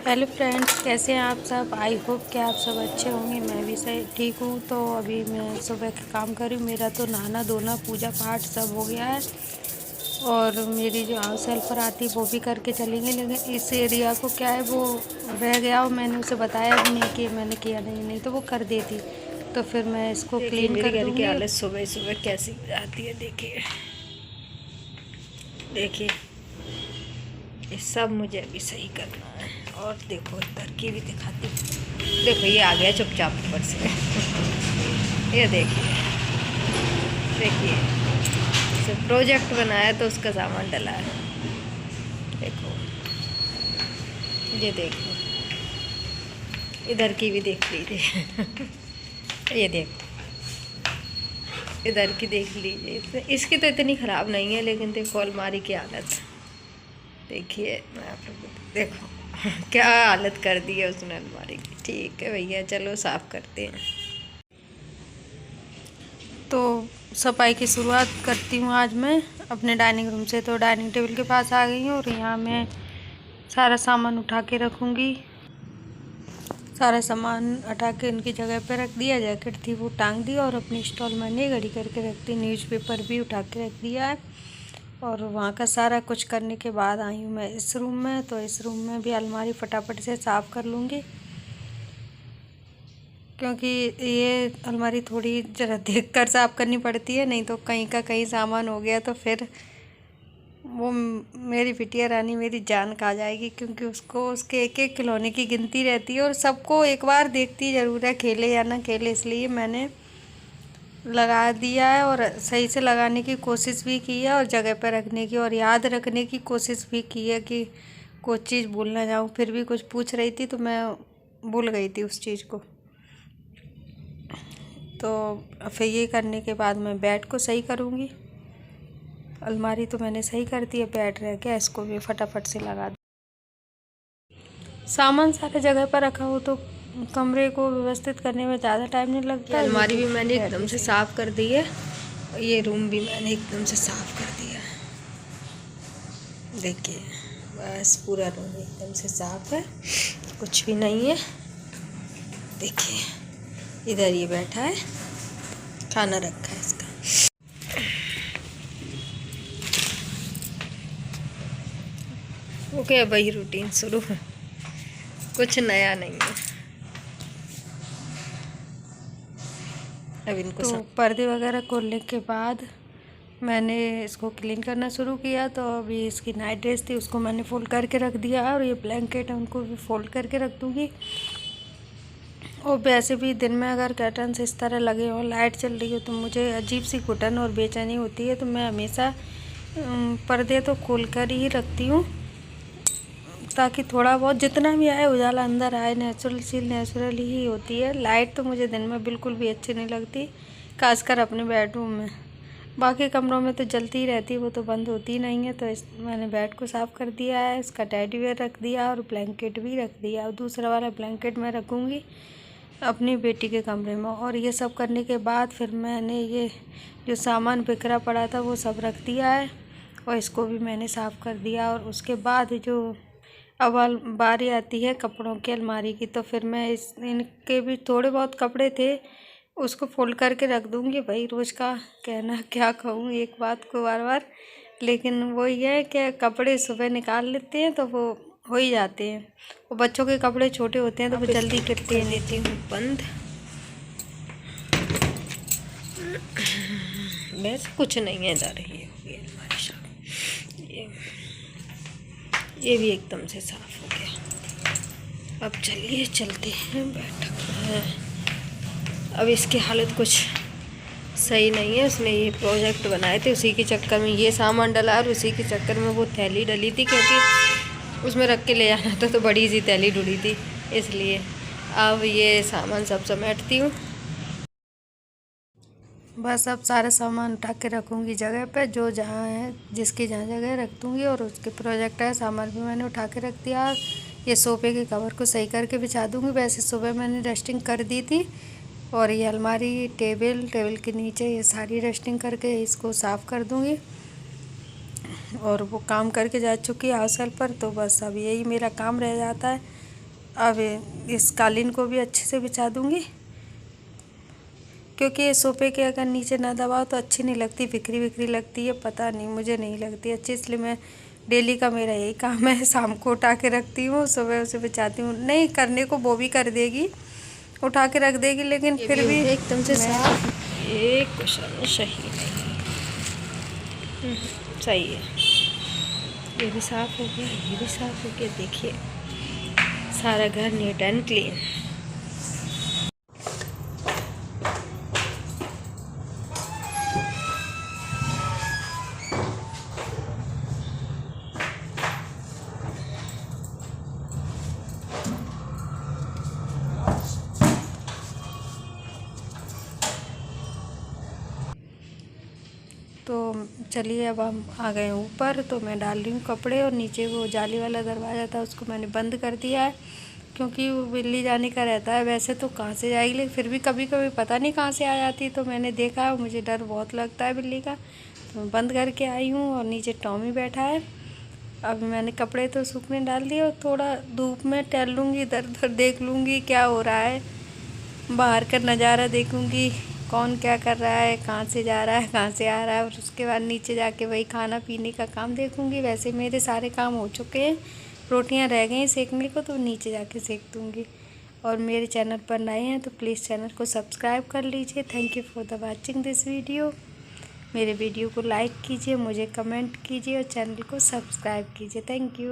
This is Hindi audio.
हेलो फ्रेंड्स, कैसे हैं आप सब। आई होप कि आप सब अच्छे होंगे। मैं भी सही ठीक हूँ। तो अभी मैं सुबह के काम कर रही हूँ। मेरा तो नहाना धोना पूजा पाठ सब हो गया है और मेरी जो हाउस हेल्पर आती है वो भी करके चली गई। लेकिन इस एरिया को क्या है, वो रह गया और मैंने उसे बताया भी नहीं कि मैंने किया नहीं तो वो कर देती। तो फिर मैं इसको देखिए क्लीन मेरे कर घर की दूँगी। हालत सुबह सुबह कैसी हो जाती है। देखिए देखिए ये सब मुझे अभी सही करना है। और देखो इधर की भी दिखाती हूँ। देखो ये आ गया चुपचाप ऊपर से। ये देखिए देखिए इसे प्रोजेक्ट बनाया तो उसका सामान डला है। देखो ये देखो इधर की भी देख लीजिए। ये देखो इधर की देख लीजिए। इसकी तो इतनी ख़राब नहीं है, लेकिन देखो अलमारी की हालत देखिए। मैं आप लोग देखो क्या हालत कर दी है उसने अलमारी की। ठीक है भैया, चलो साफ़ करते हैं। तो सफाई की शुरुआत करती हूँ आज मैं अपने डाइनिंग रूम से। तो डाइनिंग टेबल के पास आ गई हूँ और यहाँ मैं सारा सामान उठा के रखूँगी। सारा सामान उठा के उनकी जगह पे रख दिया। जैकेट थी वो टांग दी और अपनी स्टॉल मैंने घड़ी करके रख दी। न्यूज़पेपर भी उठा के रख दिया है और वहाँ का सारा कुछ करने के बाद आई हूँ मैं इस रूम में। तो इस रूम में भी अलमारी फटाफट से साफ़ कर लूँगी, क्योंकि ये अलमारी थोड़ी ज़रा देख कर साफ़ करनी पड़ती है, नहीं तो कहीं का कहीं सामान हो गया तो फिर वो मेरी बिटिया रानी मेरी जान खा जाएगी। क्योंकि उसको उसके एक एक खिलौने की गिनती रहती है और सबको एक बार देखती ज़रूर है, खेले या ना खेले। इसलिए मैंने लगा दिया है और सही से लगाने की कोशिश भी की है और जगह पर रखने की और याद रखने की कोशिश भी की है कि कोई चीज़ भूल ना जाऊँ। फिर भी कुछ पूछ रही थी तो मैं भूल गई थी उस चीज़ को। तो फिर ये करने के बाद मैं बेड को सही करूँगी। अलमारी तो मैंने सही कर दी है, बेड रह गया, इसको भी फटाफट से लगा दूँ। सामान सारे जगह पर रखा हो तो कमरे को व्यवस्थित करने में ज़्यादा टाइम नहीं लगता। ये ये अलमारी भी देखिए मैंने बेड एकदम भी से सही। साफ़ कर दी है। ये रूम भी मैंने एकदम से साफ़ कर दिया है। देखिए बस पूरा रूम एकदम से साफ़ है, कुछ भी नहीं है। देखिए इधर ये बैठा है, खाना रखा है इसका। ओके, वही रूटीन शुरू है, कुछ नया नहीं है। अब इनको तो पर्दे वगैरह खोलने के बाद मैंने इसको क्लीन करना शुरू किया। तो अभी इसकी नाइट ड्रेस थी उसको मैंने फ़ोल्ड करके रख दिया है और ये ब्लैंकेट है उनको भी फ़ोल्ड करके रख दूँगी। और वैसे भी दिन में अगर कर्टन्स इस तरह लगे हों, लाइट चल रही हो, तो मुझे अजीब सी घुटन और बेचैनी होती है। तो मैं हमेशा पर्दे तो खोल कर ही रखती हूँ, ताकि थोड़ा बहुत जितना भी आए उजाला अंदर आए। नेचुरल ही होती है। लाइट तो मुझे दिन में बिल्कुल भी अच्छी नहीं लगती, खासकर अपने बेडरूम में। बाकी कमरों में तो जलती ही रहती है, वो तो बंद होती ही नहीं है। तो मैंने बेड को साफ़ कर दिया है, इसका टेडी बियर रख दिया और ब्लैंकेट भी रख दिया। और दूसरा वाला ब्लैंकेट मैं रखूँगी अपनी बेटी के कमरे में। और ये सब करने के बाद फिर मैंने ये जो सामान बिखरा पड़ा था वो सब रख दिया है और इसको भी मैंने साफ़ कर दिया। और उसके बाद जो अब बारी आती है कपड़ों की अलमारी की, तो फिर मैं इनके भी थोड़े बहुत कपड़े थे उसको फोल्ड करके रख दूँगी। भाई रोज़ का कहना क्या कहूँ एक बात को बार बार, लेकिन वही है कि कपड़े सुबह निकाल लेते हैं तो वो हो ही जाते हैं। वो बच्चों के कपड़े छोटे होते हैं तो वो अब जल्दी इसको गिरते कर हैं देती नीचे। हूँ बंद। वैसे कुछ नहीं है इधर। ये हो गई अलमारी साफ। ये भी एकदम से साफ हो गया। अब चलिए चलते हैं बैठक में। अब इसकी हालत कुछ सही नहीं है। उसने ये प्रोजेक्ट बनाए थे, उसी के चक्कर में ये सामान डला और उसी के चक्कर में वो थैली डली थी, क्योंकि उसमें रख के ले जाना था तो बड़ी सी थैली डली थी, इसलिए अब ये सामान सब समेटती हूँ। बस अब सारा सामान उठा के रखूँगी जगह पे, जो जहाँ है जिसकी जहाँ जगह रख दूँगी। और उसके प्रोजेक्ट है सामान भी मैंने उठा के रख दिया। ये सोफ़े के कवर को सही करके बिछा दूँगी। वैसे सुबह मैंने डस्टिंग कर दी थी। और ये अलमारी टेबल के नीचे ये सारी डस्टिंग करके इसको साफ़ कर दूँगी। और वो काम करके जा चुकी है हाउस हेल्पर, तो बस अब यही मेरा काम रह जाता है। अब इस कालीन को भी अच्छे से बिछा दूंगी, क्योंकि सोफे के अगर नीचे ना दबाओ तो अच्छी नहीं लगती, बिखरी बिखरी लगती है, पता नहीं मुझे नहीं लगती अच्छी। इसलिए मैं डेली का मेरा यही काम है, शाम को उठा के रखती हूँ, सुबह उसे बिछाती हूँ। नहीं करने को वो भी कर देगी, उठा के रख देगी, लेकिन फिर भी एकदम से साफ, एक क्वेश्चन सही नहीं। सही है, ये भी साफ हो गया, ये भी साफ हो गया। देखिए सारा घर नीट एंड क्लीन। तो चलिए अब हम आ गए ऊपर। तो मैं डाल रही हूँ कपड़े, और नीचे वो जाली वाला दरवाज़ा था उसको मैंने बंद कर दिया है, क्योंकि वो बिल्ली जाने का रहता है। वैसे तो कहाँ से जाएगी, लेकिन फिर भी कभी कभी पता नहीं कहाँ से आ जाती, तो मैंने देखा, मुझे डर बहुत लगता है बिल्ली का, तो मैं बंद करके आई हूँ। और नीचे टॉमी बैठा है। अब मैंने कपड़े तो सूखने डाल दिए, और थोड़ा धूप में टहल लूँगी, इधर उधर देख लूँगी क्या हो रहा है, बाहर का नज़ारा देखूँगी, कौन क्या कर रहा है, कहाँ से जा रहा है, कहाँ से आ रहा है। और उसके बाद नीचे जाके वही खाना पीने का काम देखूँगी। वैसे मेरे सारे काम हो चुके हैं, रोटियां रह गई सेकने को, तो नीचे जाके सेक दूँगी। और मेरे चैनल पर नए हैं तो प्लीज़ चैनल को सब्सक्राइब कर लीजिए। Thank you for the watching this video. मेरे वीडियो को लाइक कीजिए, मुझे कमेंट कीजिए और चैनल को सब्सक्राइब कीजिए। Thank you.